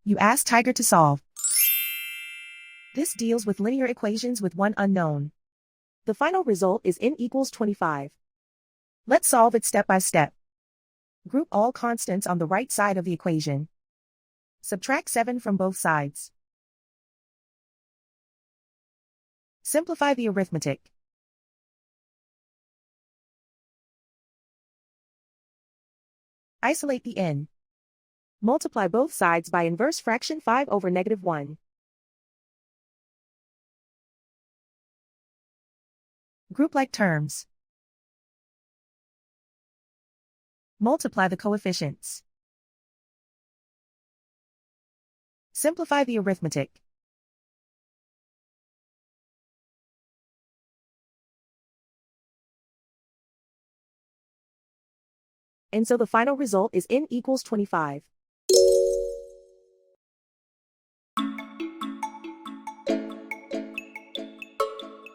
You ask Tiger to solve. This deals with linear equations with one unknown. The final result is n equals 25. Let's solve it step by step. Group all constants on the right side of the equation. Subtract 7 from both sides. Simplify the arithmetic. Isolate the n. Multiply both sides by inverse fraction 5 over -1. Group like terms. Multiply the coefficients. Simplify the arithmetic. And so the final result is n equals 25.